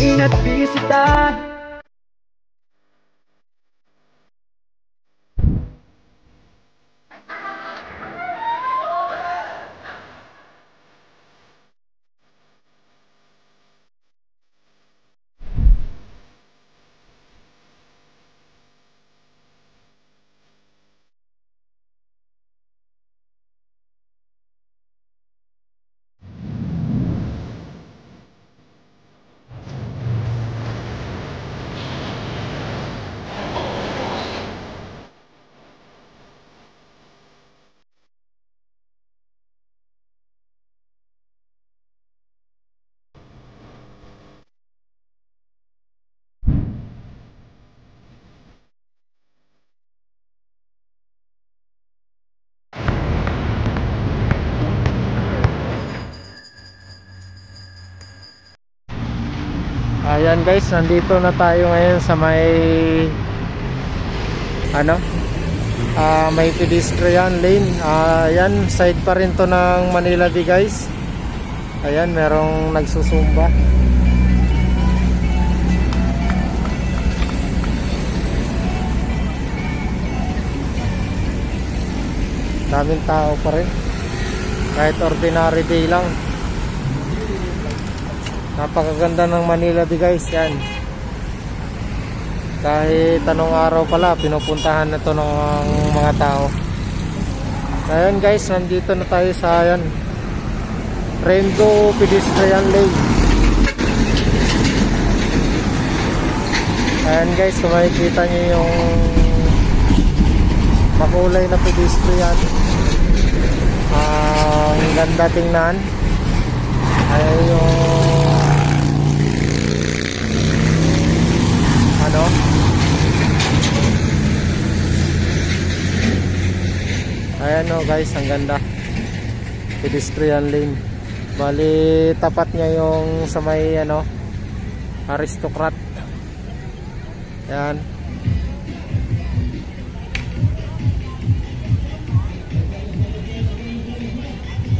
Bisitahin at bisita. Ayan guys, nandito na tayo ngayon sa may may pedestrian lane. Ayan, side pa rin to ng Manila Bay guys. Ayan, merong nagsusumba. Daming tao pa rin, kahit ordinary day lang. Napakaganda ng Manila Bay guys. Yan, kahit anong araw pala pinupuntahan na to ng mga tao. Ayan guys, nandito na tayo sa Rainbow Pedestrian Lane. Ayan guys, kung makikita nyo yung makulay na pedestrian, ang ganda tingnan. Ayan yung ayan o guys, ang ganda. Pedestrian lane. Bali tapat niya yung sa may Aristocrat. Ayan.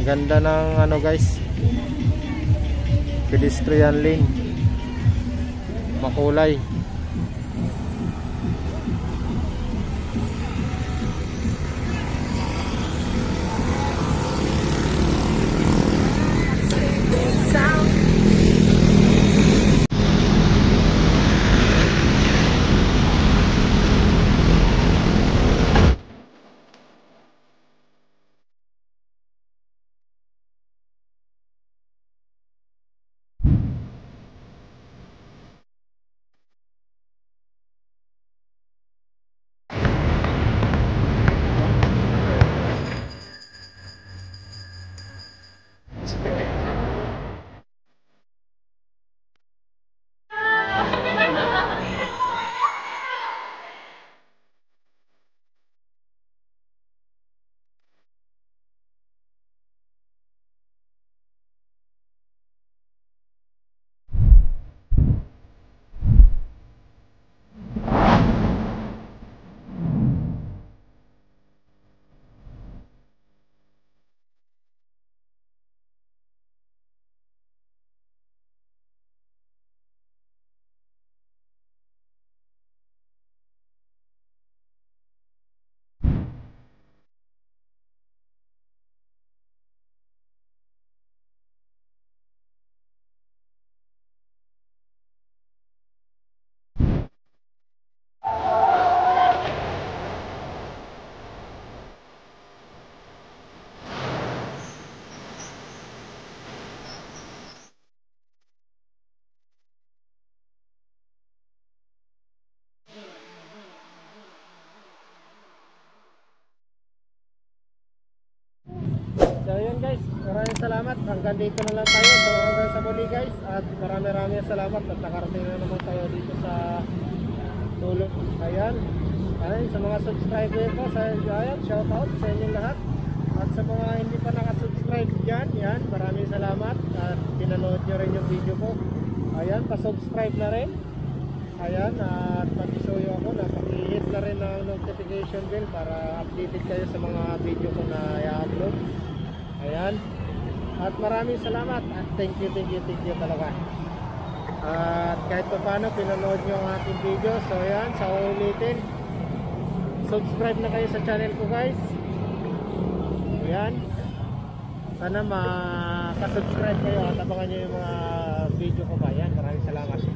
Ganda ng guys, pedestrian lane, makulay. So yun guys, maraming salamat. Hanggang dito na lang tayo. So hanggang sa muli guys, at maraming salamat at nakarating na naman tayo dito sa tulog. Ayan, sa mga subscriber ko, ayan, shout out sa inyong lahat. At sa mga hindi pa nakasubscribe dyan, yan, maraming salamat at pinanood nyo rin yung video ko. Ayan, pa-subscribe na rin. Ayan, at mag-isuyo ako na pag-hit na rin ng notification bell para updated kayo sa mga video ko na i-upload. Ayan, at maraming salamat at thank you talaga. At kahit pa paano pinanood nyo ang aking video. So yan, sa ulitin, subscribe na kayo sa channel ko guys. Yan, sana makasubscribe kayo at abangan nyo yung mga video ko pa. Yan, maraming salamat.